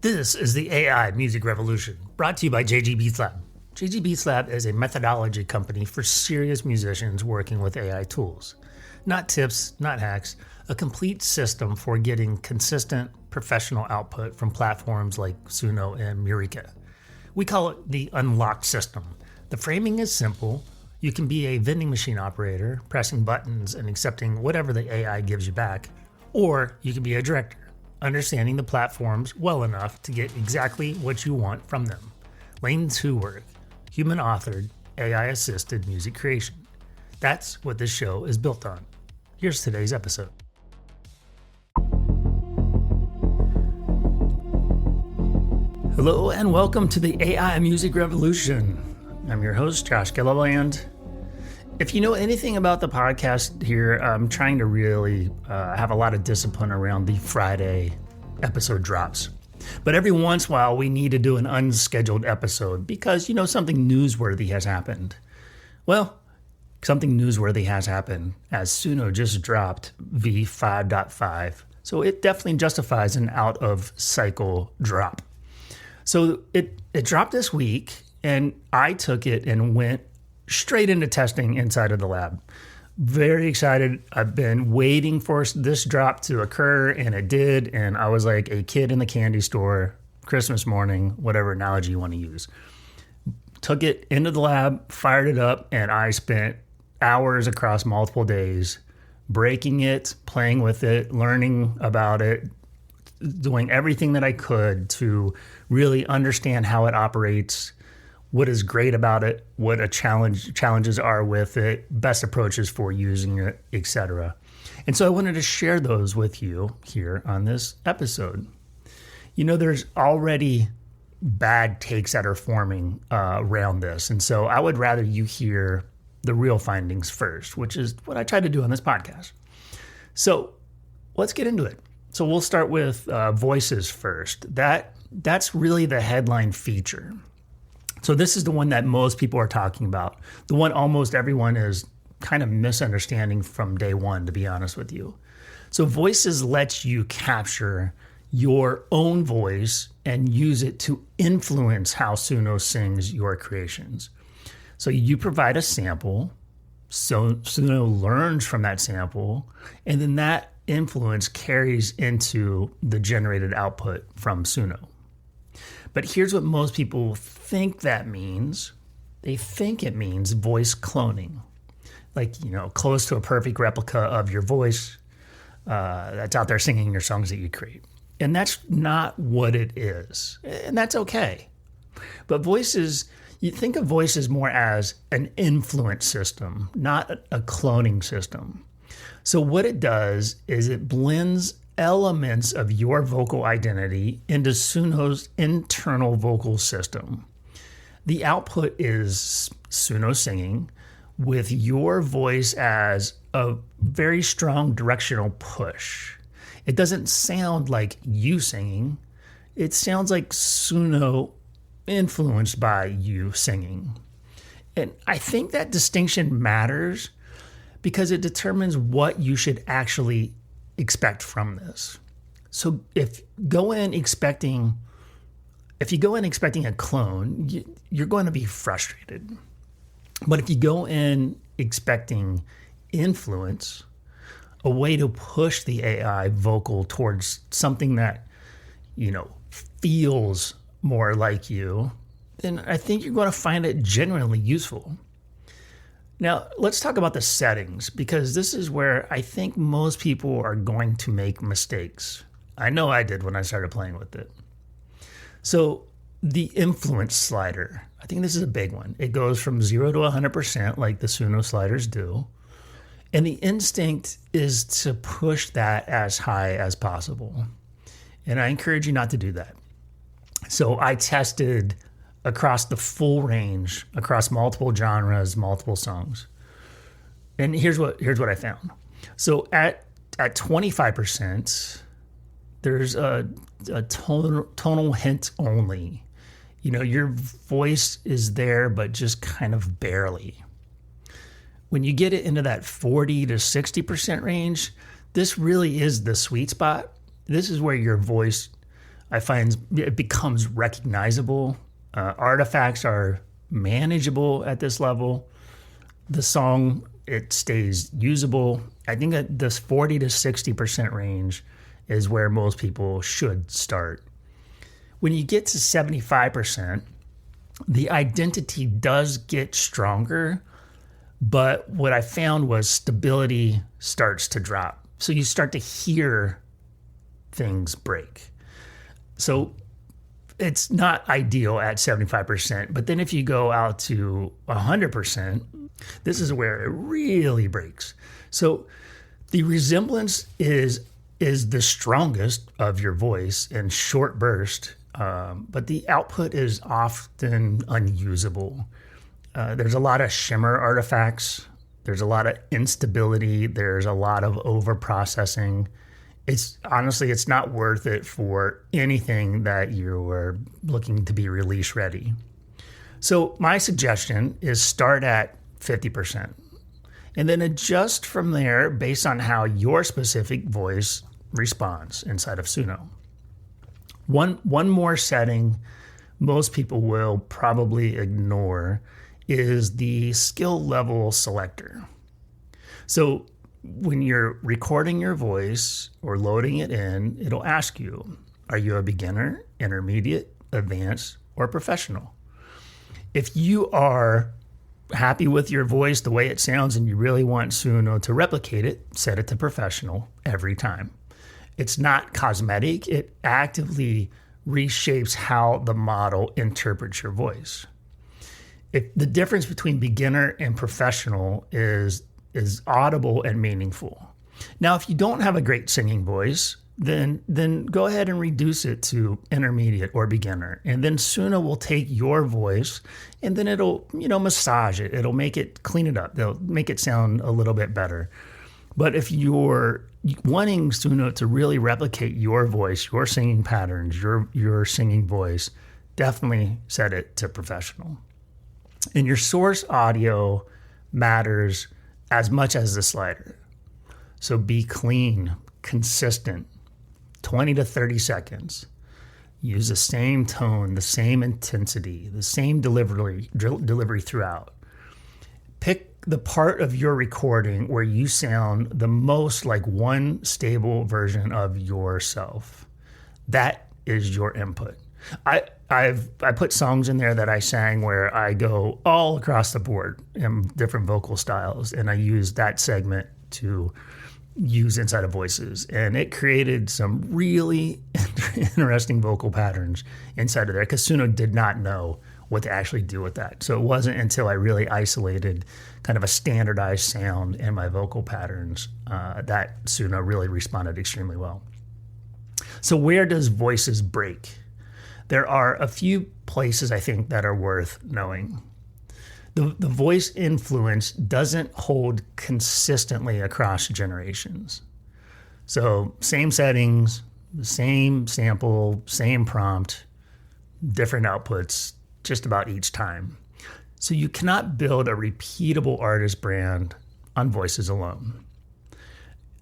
This is the AI Music Revolution, brought to you by JG BeatsLab. JG BeatsLab is a methodology company for serious musicians working with AI tools. Not tips, not hacks, a complete system for getting consistent professional output from platforms like Suno and Murica. We call it the unlocked system. The framing is simple. You can be a vending machine operator, pressing buttons and accepting whatever the AI gives you back, or you can be a director, understanding the platforms well enough to get exactly what you want from them. Lane 2 work, human-authored, AI-assisted music creation. That's what this show is built on. Here's today's episode. Hello and welcome to the AI Music Revolution. I'm your host, Josh Gilliland. If you know anything about the podcast here, I'm trying to really have a lot of discipline around the Friday episode drops. But every once in a while, we need to do an unscheduled episode because, something newsworthy has happened. Well, something newsworthy has happened as Suno just dropped v5.5. So it definitely justifies an out-of-cycle drop. So it dropped this week, and I took it and went straight into testing inside of the lab. Very excited. I've been waiting for this drop to occur, and it did. And I was like a kid in the candy store, Christmas morning, whatever analogy you want to use. Took it into the lab, fired it up, and I spent hours across multiple days breaking it, playing with it, learning about it, doing everything that I could to really understand how it operates, what is great about it, what challenges are with it, best approaches for using it, etc. And so I wanted to share those with you here on this episode. There's already bad takes that are forming around this. And so I would rather you hear the real findings first, which is what I try to do on this podcast. So let's get into it. So we'll start with voices first. That's really the headline feature. So this is the one that most people are talking about, the one almost everyone is kind of misunderstanding from day one, to be honest with you. So voices lets you capture your own voice and use it to influence how Suno sings your creations. So you provide a sample, so Suno learns from that sample, and then that influence carries into the generated output from Suno. But here's what most people think that means. They think it means voice cloning, like, close to a perfect replica of your voice that's out there singing your songs that you create. And that's not what it is. And that's okay. But voices, you think of voices more as an influence system, not a cloning system. So what it does is it blends elements of your vocal identity into Suno's internal vocal system. The output is Suno singing with your voice as a very strong directional push. It doesn't sound like you singing. It sounds like Suno influenced by you singing. And I think that distinction matters because it determines what you should actually expect from this. So if you go in expecting a clone, you're going to be frustrated. But if you go in expecting influence, a way to push the AI vocal towards something that, feels more like you, then I think you're going to find it genuinely useful. Now, let's talk about the settings, because this is where I think most people are going to make mistakes. I know I did when I started playing with it. So the influence slider, I think this is a big one. It goes from 0 to 100% like the Suno sliders do. And the instinct is to push that as high as possible. And I encourage you not to do that. So I tested across the full range, across multiple genres, multiple songs. And here's what I found. So at 25%, there's a tonal hint only. Your voice is there, but just kind of barely. When you get it into that 40 to 60% range, this really is the sweet spot. This is where your voice I find it becomes recognizable. Artifacts are manageable at this level. The song, it stays usable. I think that this 40 to 60% range is where most people should start. When you get to 75%, the identity does get stronger, but what I found was stability starts to drop. So you start to hear things break. So it's not ideal at 75%, but then if you go out to 100%, this is where it really breaks. So the resemblance is the strongest of your voice in short burst, but the output is often unusable. There's a lot of shimmer artifacts. There's a lot of instability. There's a lot of over processing. It's not worth it for anything that you're looking to be release ready. So my suggestion is start at 50% and then adjust from there based on how your specific voice responds inside of Suno. One more setting most people will probably ignore is the skill level selector. So when you're recording your voice or loading it in, it'll ask you, are you a beginner, intermediate, advanced, or professional? If you are happy with your voice, the way it sounds, and you really want Suno to replicate it, set it to professional every time. It's not cosmetic. It actively reshapes how the model interprets your voice. If the difference between beginner and professional is audible and meaningful. Now, if you don't have a great singing voice, then go ahead and reduce it to intermediate or beginner. And then Suno will take your voice and then it'll, massage it. It'll make it, clean it up. They'll make it sound a little bit better. But if you're wanting Suno to really replicate your voice, your singing patterns, your singing voice, definitely set it to professional. And your source audio matters as much as the slider. So be clean, consistent, 20 to 30 seconds. Use the same tone, the same intensity, the same delivery throughout. Pick the part of your recording where you sound the most like one stable version of yourself. That is your input. I put songs in there that I sang where I go all across the board in different vocal styles, and I use that segment to use inside of voices, and it created some really interesting vocal patterns inside of there because Suno did not know what to actually do with that. So it wasn't until I really isolated kind of a standardized sound in my vocal patterns that Suno really responded extremely well. So where does voices break? There are a few places I think that are worth knowing. The voice influence doesn't hold consistently across generations. So same settings, same sample, same prompt, different outputs just about each time. So you cannot build a repeatable artist brand on voices alone.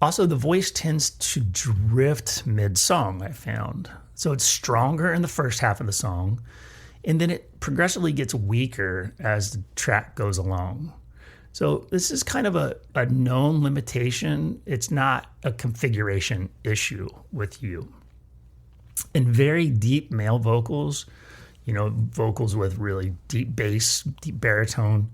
Also, the voice tends to drift mid-song, I found. So it's stronger in the first half of the song, and then it progressively gets weaker as the track goes along. So this is kind of a known limitation. It's not a configuration issue with you. In very deep male vocals, vocals with really deep bass, deep baritone,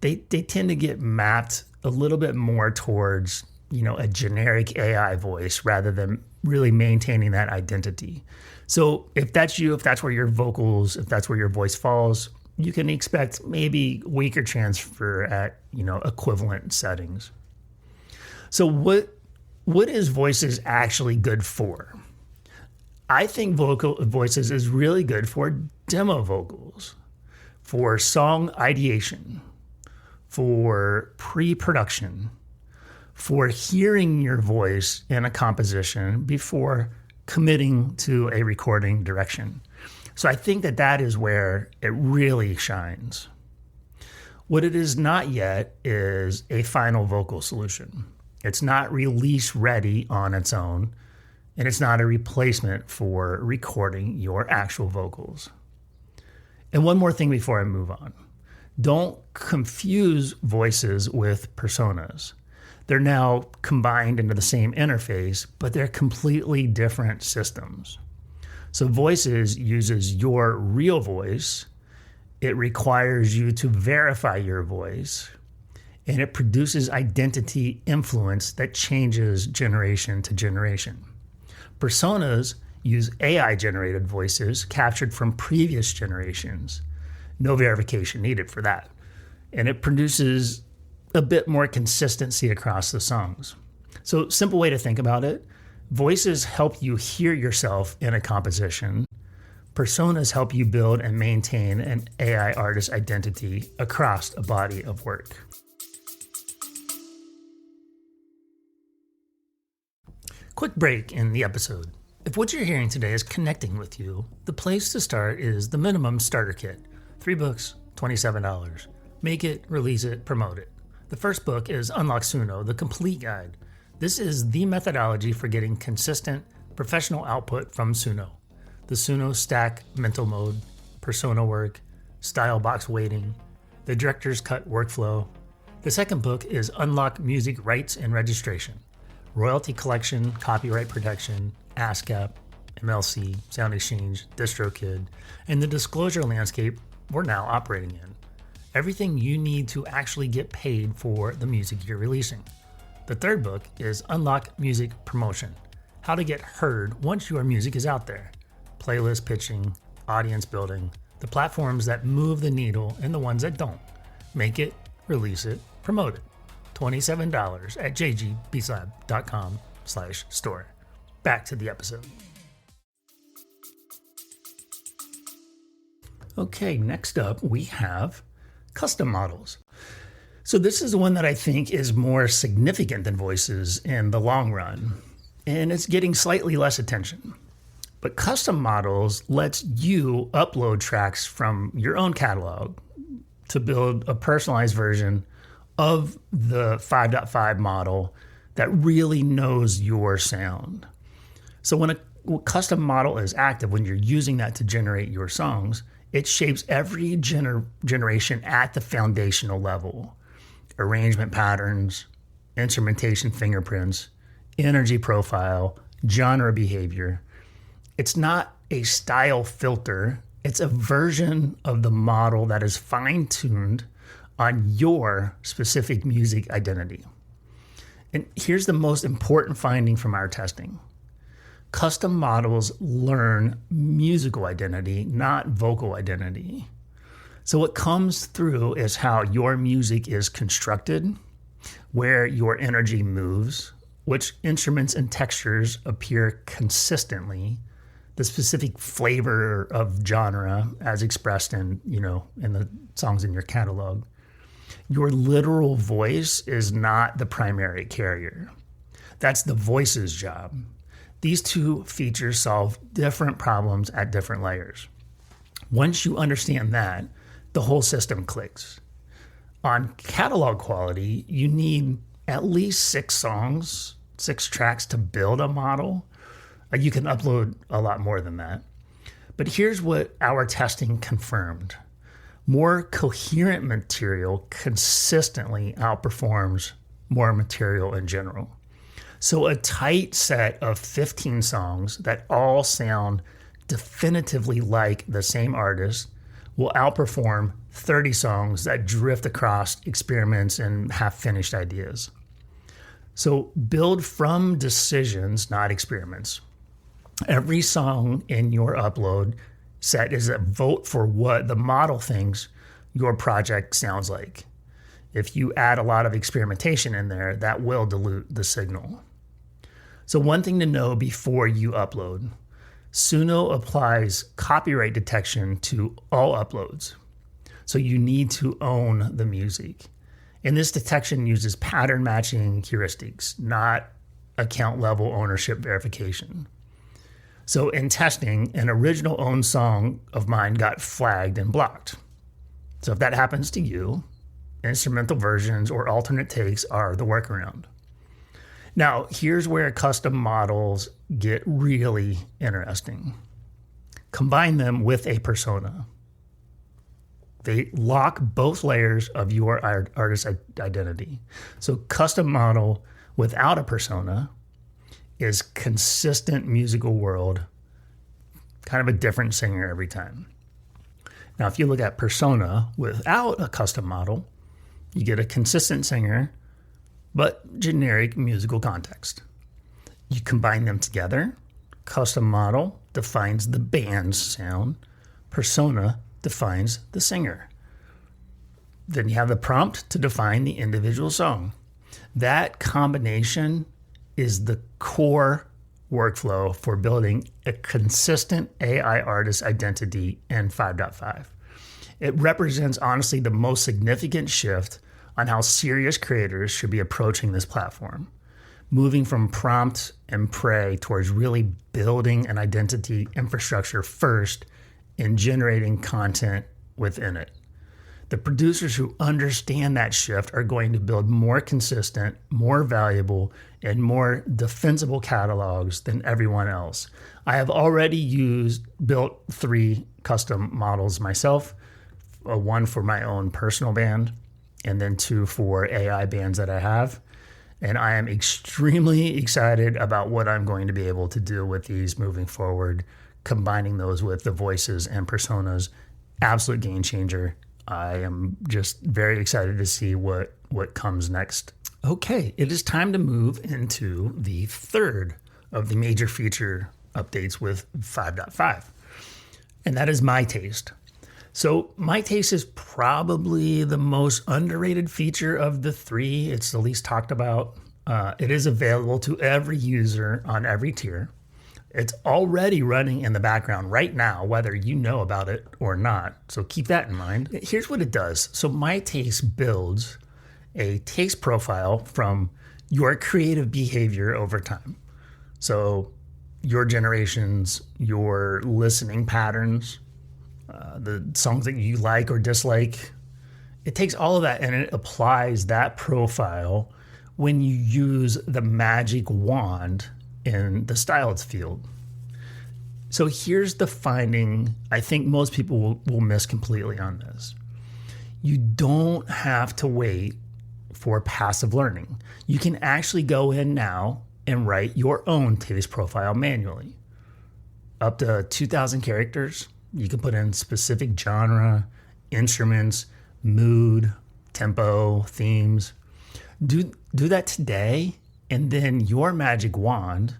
they tend to get mapped a little bit more towards, a generic AI voice rather than really maintaining that identity. So if that's you, if that's where your voice falls, you can expect maybe weaker transfer at, equivalent settings. So what is voices actually good for? I think voices is really good for demo vocals, for song ideation, for pre-production, for hearing your voice in a composition before committing to a recording direction. So I think that is where it really shines. What it is not yet is a final vocal solution. It's not release ready on its own. and it's not a replacement for recording your actual vocals. And one more thing before I move on. Don't confuse voices with personas. They're now combined into the same interface, but they're completely different systems. So Voices uses your real voice. It requires you to verify your voice, and it produces identity influence that changes generation to generation. Personas use AI-generated voices captured from previous generations. No verification needed for that. And it produces a bit more consistency across the songs. So, simple way to think about it, voices help you hear yourself in a composition. Personas help you build and maintain an AI artist identity across a body of work. Quick break in the episode. If what you're hearing today is connecting with you, the place to start is the minimum starter kit. 3 books, $27. Make it, release it, promote it. The first book is Unlock Suno, the complete guide. This is the methodology for getting consistent, professional output from Suno. The Suno stack mental mode, persona work, style box weighting, the director's cut workflow. The second book is Unlock Music Rights and Registration. Royalty collection, copyright protection, ASCAP, MLC, Sound Exchange, DistroKid, and the disclosure landscape we're now operating in. Everything you need to actually get paid for the music you're releasing. The third book is Unlock Music Promotion, how to get heard once your music is out there. Playlist pitching, audience building, the platforms that move the needle and the ones that don't. Make it, release it, promote it. $27 at jgbeatslab.com/store. Back to the episode. Okay, next up we have custom models. So this is the one that I think is more significant than voices in the long run, and it's getting slightly less attention. But custom models lets you upload tracks from your own catalog to build a personalized version of the 5.5 model that really knows your sound. So when a custom model is active, when you're using that to generate your songs, it shapes every generation at the foundational level. Arrangement patterns, instrumentation fingerprints, energy profile, genre behavior. It's not a style filter. It's a version of the model that is fine-tuned on your specific music identity. And here's the most important finding from our testing. Custom models learn musical identity, not vocal identity. So what comes through is how your music is constructed, where your energy moves, which instruments and textures appear consistently, the specific flavor of genre as expressed in the songs in your catalog. Your literal voice is not the primary carrier. That's the voice's job. These two features solve different problems at different layers. Once you understand that, the whole system clicks. On catalog quality, you need at least 6 songs, 6 tracks to build a model. You can upload a lot more than that. But here's what our testing confirmed. More coherent material consistently outperforms more material in general. So a tight set of 15 songs that all sound definitively like the same artist will outperform 30 songs that drift across experiments and half-finished ideas. So build from decisions, not experiments. Every song in your upload set is a vote for what the model thinks your project sounds like. If you add a lot of experimentation in there, that will dilute the signal. So one thing to know before you upload, Suno applies copyright detection to all uploads. So you need to own the music. And this detection uses pattern matching heuristics, not account level ownership verification. So in testing, an original owned song of mine got flagged and blocked. So if that happens to you, instrumental versions or alternate takes are the workaround. Now, here's where custom models get really interesting. Combine them with a persona. They lock both layers of your artist identity. So custom model without a persona is consistent musical world, kind of a different singer every time. Now, if you look at persona without a custom model, you get a consistent singer, but generic musical context. You combine them together. Custom model defines the band's sound. Persona defines the singer. Then you have the prompt to define the individual song. That combination is the core workflow for building a consistent AI artist identity in 5.5. It represents, honestly, the most significant shift on how serious creators should be approaching this platform, moving from prompt and pray towards really building an identity infrastructure first and generating content within it. The producers who understand that shift are going to build more consistent, more valuable, and more defensible catalogs than everyone else. I have already built 3 custom models myself, one for my own personal band, and then 2 for AI bands that I have. And I am extremely excited about what I'm going to be able to do with these moving forward, combining those with the voices and personas. Absolute game changer. I am just very excited to see what comes next. Okay, it is time to move into the third of the major feature updates with 5.5, and that is My Taste. So My Taste is probably the most underrated feature of the 3. It's the least talked about. It is available to every user on every tier. It's already running in the background right now, whether you know about it or not. So keep that in mind. Here's what it does. So My Taste builds a taste profile from your creative behavior over time. So your generations, your listening patterns, the songs that you like or dislike. It takes all of that and it applies that profile when you use the magic wand in the styles field. So here's the finding I think most people will miss completely on this. You don't have to wait for passive learning. You can actually go in now and write your own taste profile manually. Up to 2,000 characters. You can put in specific genre, instruments, mood, tempo, themes. Do that today, and then your magic wand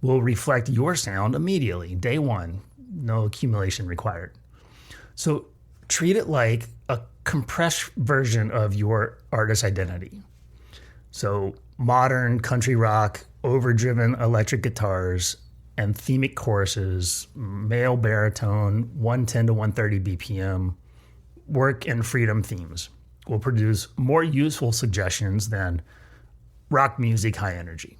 will reflect your sound immediately, day one, no accumulation required. So treat it like a compressed version of your artist identity. So modern country rock, overdriven electric guitars, anthemic choruses, male baritone, 110 to 130 BPM, work and freedom themes will produce more useful suggestions than rock music high energy.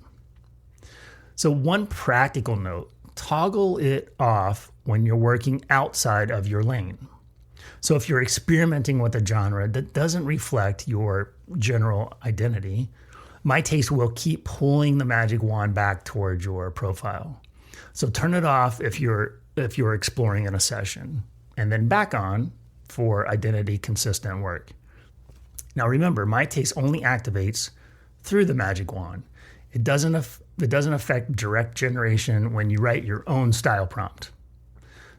So one practical note, toggle it off when you're working outside of your lane. So if you're experimenting with a genre that doesn't reflect your general identity, My Taste will keep pulling the magic wand back towards your profile. So turn it off if you're exploring in a session, and then back on for identity consistent work. Now remember, My Taste only activates through the magic wand. It doesn't affect direct generation when you write your own style prompt.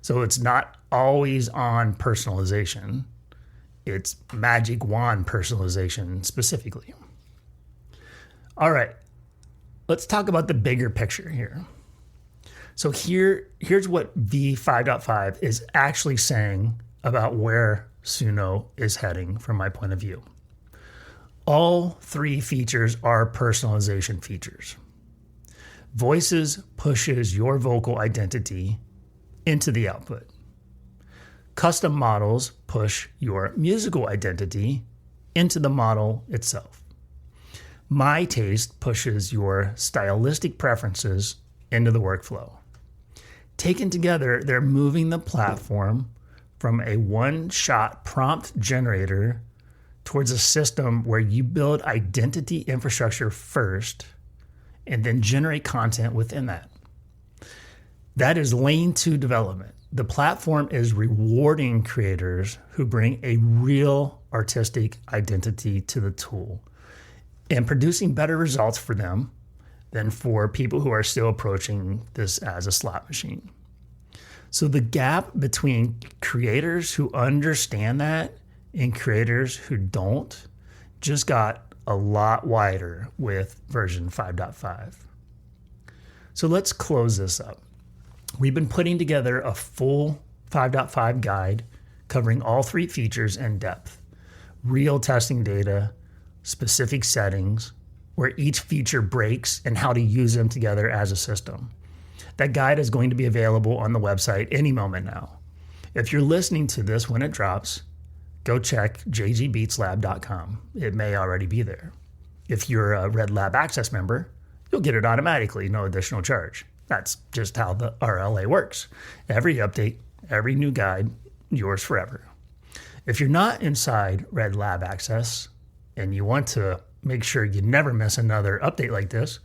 So it's not always on personalization. It's magic wand personalization specifically. All right, let's talk about the bigger picture here. So here's what v5.5 is actually saying about where Suno is heading from my point of view. All 3 features are personalization features. Voices pushes your vocal identity into the output. Custom models push your musical identity into the model itself. My Taste pushes your stylistic preferences into the workflow. Taken together, they're moving the platform from a one-shot prompt generator towards a system where you build identity infrastructure first, and then generate content within that. That is lane 2 development. The platform is rewarding creators who bring a real artistic identity to the tool and producing better results for them than for people who are still approaching this as a slot machine. So the gap between creators who understand that and creators who don't just got a lot wider with version 5.5. So let's close this up. We've been putting together a full 5.5 guide covering all 3 features in depth, real testing data, specific settings, where each feature breaks and how to use them together as a system. That guide is going to be available on the website any moment now. If you're listening to this when it drops, go check jgbeatslab.com. It may already be there. If you're a Red Lab Access member, you'll get it automatically, no additional charge. That's just how the RLA works. Every update, every new guide, yours forever. If you're not inside Red Lab Access and you want to make sure you never miss another update like this,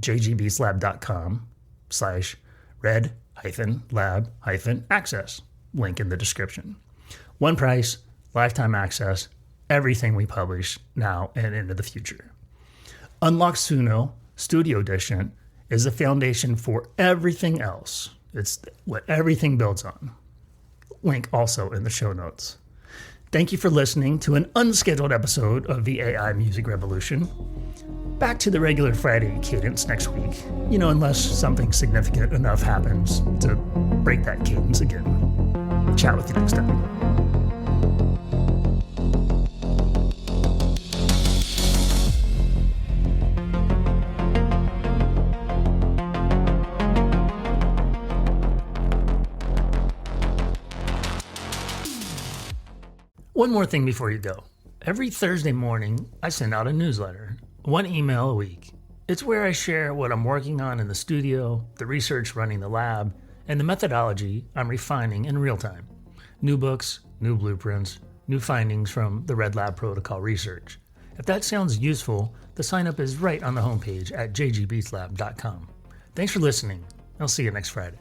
jgbeatslab.com/red-lab-access. Link in the description. One price, lifetime access, everything we publish now and into the future. Unlock Suno Studio Edition is the foundation for everything else. It's what everything builds on. Link also in the show notes. Thank you for listening to an unscheduled episode of the AI Music Revolution. Back to the regular Friday cadence next week, unless something significant enough happens to break that cadence again. Chat with you next time. One more thing before you go. Every Thursday morning, I send out a newsletter, 1 email a week. It's where I share what I'm working on in the studio, the research running the lab, and the methodology I'm refining in real time. New books, new blueprints, new findings from the Red Lab protocol research. If that sounds useful, the sign up is right on the homepage at jgbeatslab.com. Thanks for listening. I'll see you next Friday.